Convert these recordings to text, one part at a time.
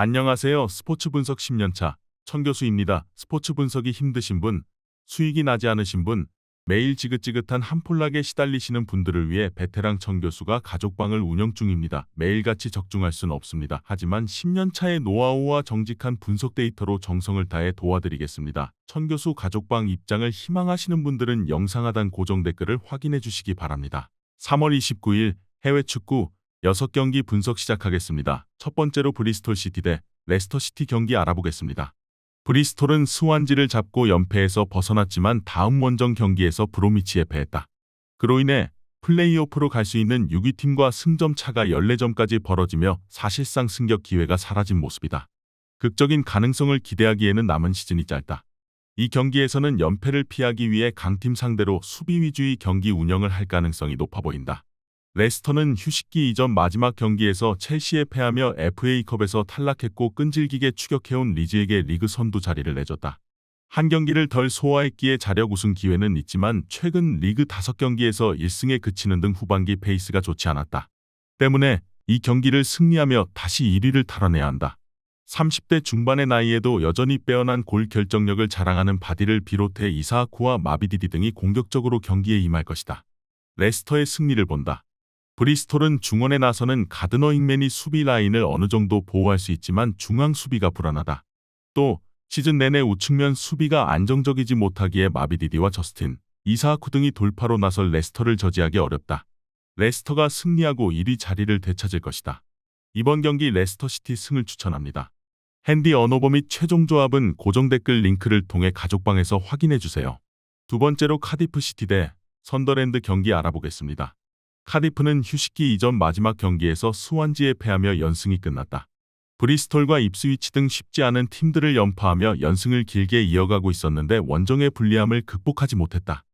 안녕하세요. 스포츠 분석 10년차 천교수입니다. 스포츠 분석이 힘드신 분, 수익이 나지 않으신 분, 매일 지긋지긋한 한폴락에 시달리시는 분들을 위해 베테랑 천교수가 가족방을 운영 중입니다. 매일같이 적중할 수는 없습니다. 하지만 10년차의 노하우와 정직한 분석 데이터로 정성을 다해 도와드리겠습니다. 천교수 가족방 입장을 희망하시는 분들은 영상 하단 고정 댓글을 확인해 주시기 바랍니다. 3월 29일 해외 축구 6경기 분석 시작하겠습니다. 첫 번째로 브리스톨 시티 대 레스터 시티 경기 알아보겠습니다. 브리스톨은 스완지를 잡고 연패에서 벗어났지만 다음 원정 경기에서 브로미치에 패했다. 그로 인해 플레이오프로 갈 수 있는 6위 팀과 승점 차가 14점까지 벌어지며 사실상 승격 기회가 사라진 모습이다. 극적인 가능성을 기대하기에는 남은 시즌이 짧다. 이 경기에서는 연패를 피하기 위해 강팀 상대로 수비 위주의 경기 운영을 할 가능성이 높아 보인다. 레스터는 휴식기 이전 마지막 경기에서 첼시에 패하며 FA컵에서 탈락했고 끈질기게 추격해온 리즈에게 리그 선두 자리를 내줬다. 한 경기를 덜 소화했기에 자력 우승 기회는 있지만 최근 리그 5경기에서 1승에 그치는 등 후반기 페이스가 좋지 않았다. 때문에 이 경기를 승리하며 다시 1위를 탈환해야 한다. 30대 중반의 나이에도 여전히 빼어난 골 결정력을 자랑하는 바디를 비롯해 이사하쿠와 마비디디 등이 공격적으로 경기에 임할 것이다. 레스터의 승리를 본다. 브리스톨은 중원에 나서는 가드너 잉맨이 수비 라인을 어느 정도 보호할 수 있지만 중앙 수비가 불안하다. 또 시즌 내내 우측면 수비가 안정적이지 못하기에 마비디디와 저스틴, 이사하쿠 등이 돌파로 나설 레스터를 저지하기 어렵다. 레스터가 승리하고 1위 자리를 되찾을 것이다. 이번 경기 레스터 시티 승을 추천합니다. 핸디 언어버 및 최종 조합은 고정 댓글 링크를 통해 가족방에서 확인해주세요. 두 번째로 카디프 시티 대 선더랜드 경기 알아보겠습니다. 카디프는 휴식기 이전 마지막 경기에서 스완지에 패하며 연승이 끝났다. 브리스톨과 입스위치 등 쉽지 않은 팀들을 연파하며 연승을 길게 이어가고 있었는데 원정의 불리함을 극복하지 못했다.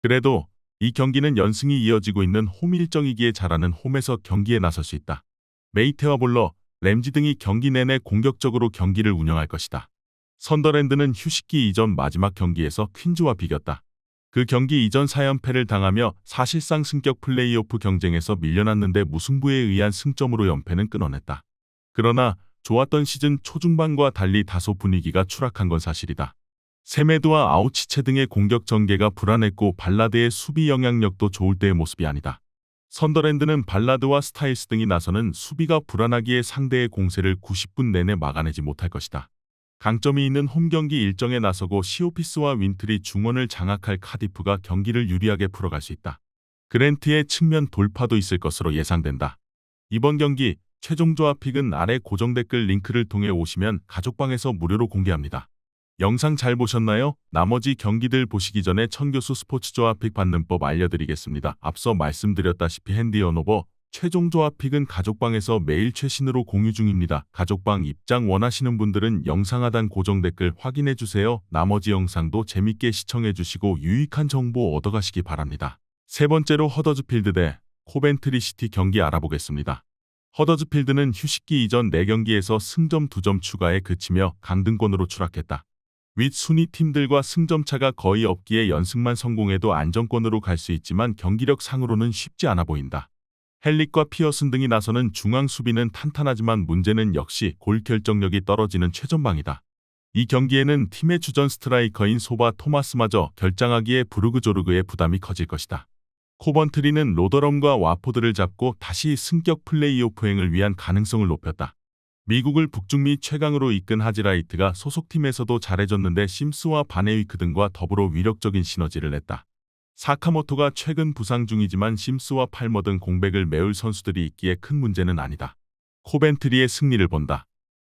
그래도 이 경기는 연승이 이어지고 있는 홈 일정이기에 잘하는 홈에서 경기에 나설 수 있다. 메이테와 볼러, 램지 등이 경기 내내 공격적으로 경기를 운영할 것이다. 선더랜드는 휴식기 이전 마지막 경기에서 퀸즈와 비겼다. 그 경기 이전 4연패를 당하며 사실상 승격 플레이오프 경쟁에서 밀려났는데 무승부에 의한 승점으로 연패는 끊어냈다. 그러나 좋았던 시즌 초중반과 달리 다소 분위기가 추락한 건 사실이다. 세메드와 아우치체 등의 공격 전개가 불안했고 발라드의 수비 영향력도 좋을 때의 모습이 아니다. 선더랜드는 발라드와 스타일스 등이 나서는 수비가 불안하기에 상대의 공세를 90분 내내 막아내지 못할 것이다. 강점이 있는 홈경기 일정에 나서고 시오피스와 윈트리 중원을 장악할 카디프가 경기를 유리하게 풀어갈 수 있다. 그랜트의 측면 돌파도 있을 것으로 예상된다. 이번 경기 최종 조합 픽은 아래 고정 댓글 링크를 통해 오시면 가족방에서 무료로 공개합니다. 영상 잘 보셨나요? 나머지 경기들 보시기 전에 천교수 스포츠 조합 픽 받는 법 알려드리겠습니다. 앞서 말씀드렸다시피 핸디 언어버 최종 조합 픽은 가족방에서 매일 최신으로 공유 중입니다. 가족방 입장 원하시는 분들은 영상 하단 고정 댓글 확인해주세요. 나머지 영상도 재밌게 시청해주시고 유익한 정보 얻어가시기 바랍니다. 세 번째로 허더즈필드 대 코벤트리 시티 경기 알아보겠습니다. 허더즈필드는 휴식기 이전 4경기에서 승점 2점 추가에 그치며 강등권으로 추락했다. 윗 순위 팀들과 승점차가 거의 없기에 연승만 성공해도 안정권으로 갈 수 있지만 경기력 상으로는 쉽지 않아 보인다. 헬릭과 피어슨 등이 나서는 중앙 수비는 탄탄하지만 문제는 역시 골 결정력이 떨어지는 최전방이다. 이 경기에는 팀의 주전 스트라이커인 소바 토마스마저 결장하기에 부르그조르그의 부담이 커질 것이다. 코번트리는 로더럼과 와포드를 잡고 다시 승격 플레이오프행을 위한 가능성을 높였다. 미국을 북중미 최강으로 이끈 하지라이트가 소속팀에서도 잘해줬는데 심스와 바네위크 등과 더불어 위력적인 시너지를 냈다. 사카모토가 최근 부상 중이지만 심스와 팔머 등 공백을 메울 선수들이 있기에 큰 문제는 아니다. 코벤트리의 승리를 본다.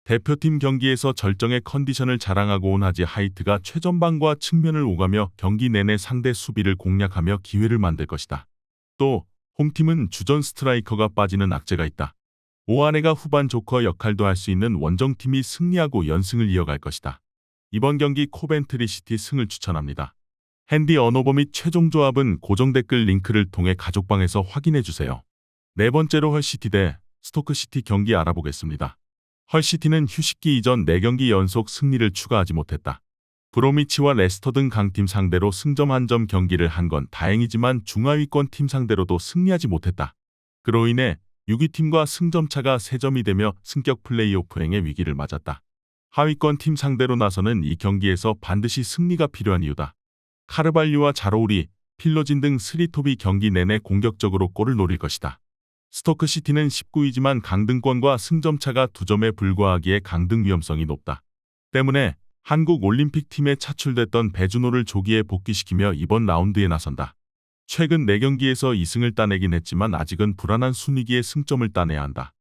대표팀 경기에서 절정의 컨디션을 자랑하고 온 하지 하이트가 최전방과 측면을 오가며 경기 내내 상대 수비를 공략하며 기회를 만들 것이다. 또 홈팀은 주전 스트라이커가 빠지는 악재가 있다. 오하네가 후반 조커 역할도 할 수 있는 원정팀이 승리하고 연승을 이어갈 것이다. 이번 경기 코벤트리 시티 승을 추천합니다. 핸디 언어버 및 최종 조합은 고정 댓글 링크를 통해 가족방에서 확인해주세요. 네 번째로 헐시티 대 스토크시티 경기 알아보겠습니다. 헐시티는 휴식기 이전 4경기 연속 승리를 추가하지 못했다. 브로미치와 레스터 등 강팀 상대로 승점 1점 경기를 한 건 다행이지만 중하위권 팀 상대로도 승리하지 못했다. 그로 인해 6위팀과 승점차가 3점이 되며 승격 플레이오프행의 위기를 맞았다. 하위권 팀 상대로 나서는 이 경기에서 반드시 승리가 필요한 이유다. 카르발유와 자로우리, 필로진 등 3톱이 경기 내내 공격적으로 골을 노릴 것이다. 스토크시티는 19위지만 강등권과 승점차가 2점에 불과하기에 강등 위험성이 높다. 때문에 한국 올림픽팀에 차출됐던 배준호를 조기에 복귀시키며 이번 라운드에 나선다. 최근 4경기에서 2승을 따내긴 했지만 아직은 불안한 순위기에 승점을 따내야 한다.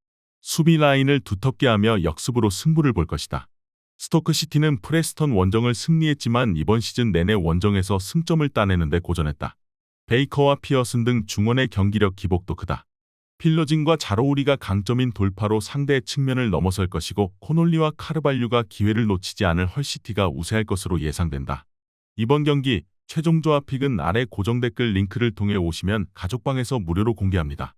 수비 라인을 두텁게 하며 역습으로 승부를 볼 것이다. 스토크시티는 프레스턴 원정을 승리했지만 이번 시즌 내내 원정에서 승점을 따내는 데 고전했다. 베이커와 피어슨 등 중원의 경기력 기복도 크다. 필로진과 자로우리가 강점인 돌파로 상대의 측면을 넘어설 것이고 코놀리와 카르발유가 기회를 놓치지 않을 헐시티가 우세할 것으로 예상된다. 이번 경기 최종 조합픽은 아래 고정 댓글 링크를 통해 오시면 가족방에서 무료로 공개합니다.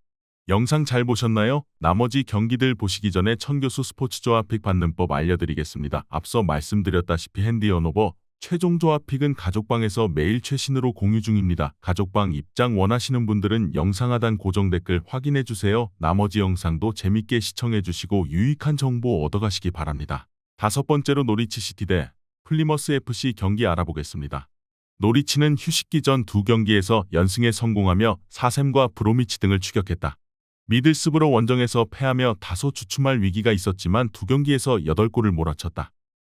영상 잘 보셨나요? 나머지 경기들 보시기 전에 천교수 스포츠 조합픽 받는 법 알려드리겠습니다. 앞서 말씀드렸다시피 핸디 언오버 최종 조합픽은 가족방에서 매일 최신으로 공유 중입니다. 가족방 입장 원하시는 분들은 영상 하단 고정 댓글 확인해주세요. 나머지 영상도 재밌게 시청해주시고 유익한 정보 얻어가시기 바랍니다. 5번째로 노리치 시티 대 플리머스 FC 경기 알아보겠습니다. 노리치는 휴식기 전 2경기에서 연승에 성공하며 사샘과 브로미치 등을 추격했다. 미들스브로 원정에서 패하며 다소 주춤할 위기가 있었지만 2경기에서 8골을 몰아쳤다.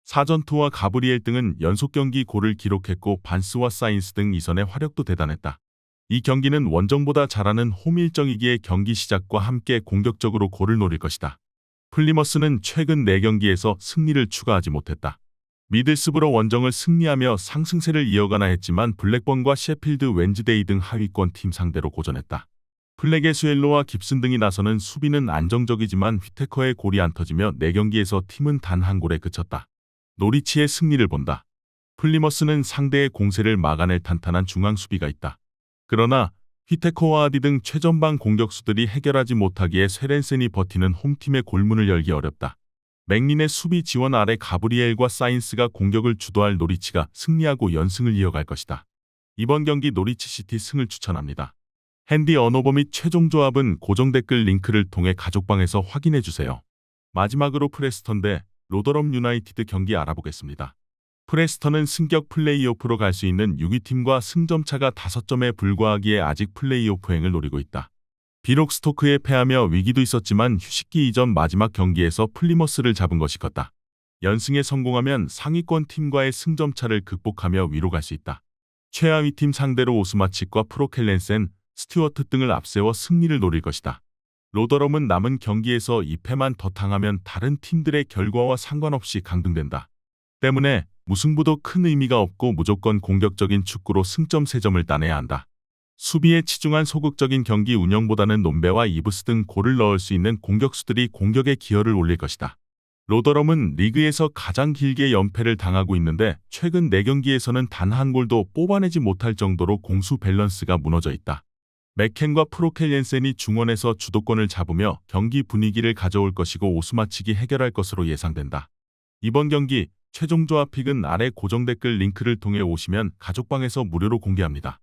사전투와 가브리엘 등은 연속 경기 골을 기록했고 반스와 사인스 등 이선의 화력도 대단했다. 이 경기는 원정보다 잘하는 홈 일정이기에 경기 시작과 함께 공격적으로 골을 노릴 것이다. 플리머스는 최근 4경기에서 승리를 추가하지 못했다. 미들스브로 원정을 승리하며 상승세를 이어가나 했지만 블랙번과 셰필드 웬즈데이 등 하위권 팀 상대로 고전했다. 플레게수엘로와 깁슨 등이 나서는 수비는 안정적이지만 휘테커의 골이 안 터지며 4경기에서 팀은 단 한 골에 그쳤다. 노리치의 승리를 본다. 플리머스는 상대의 공세를 막아낼 탄탄한 중앙 수비가 있다. 그러나 휘테커와 아디 등 최전방 공격수들이 해결하지 못하기에 쇠렌센이 버티는 홈팀의 골문을 열기 어렵다. 맥린의 수비 지원 아래 가브리엘과 사인스가 공격을 주도할 노리치가 승리하고 연승을 이어갈 것이다. 이번 경기 노리치 시티 승을 추천합니다. 핸디 언오버 및 최종 조합은 고정 댓글 링크를 통해 가족방에서 확인해주세요. 마지막으로 프레스턴 대 로더럼 유나이티드 경기 알아보겠습니다. 프레스턴은 승격 플레이오프로 갈 수 있는 6위팀과 승점차가 5점에 불과하기에 아직 플레이오프행을 노리고 있다. 비록 스토크에 패하며 위기도 있었지만 휴식기 이전 마지막 경기에서 플리머스를 잡은 것이 컸다. 연승에 성공하면 상위권 팀과의 승점차를 극복하며 위로 갈 수 있다. 최하위 팀 상대로 오스마칙과 프로켈렌센, 스튜어트 등을 앞세워 승리를 노릴 것이다. 로더럼은 남은 경기에서 2패만 더 당하면 다른 팀들의 결과와 상관없이 강등된다. 때문에 무승부도 큰 의미가 없고 무조건 공격적인 축구로 승점 3점을 따내야 한다. 수비에 치중한 소극적인 경기 운영보다는 논베와 이브스 등 골을 넣을 수 있는 공격수들이 공격에 기여를 올릴 것이다. 로더럼은 리그에서 가장 길게 연패를 당하고 있는데 최근 4경기에서는 단 한 골도 뽑아내지 못할 정도로 공수 밸런스가 무너져 있다. 맥켄과 프로켈렌센이 중원에서 주도권을 잡으며 경기 분위기를 가져올 것이고 오스마칙이 해결할 것으로 예상된다. 이번 경기 최종 조합픽은 아래 고정 댓글 링크를 통해 오시면 가족방에서 무료로 공개합니다.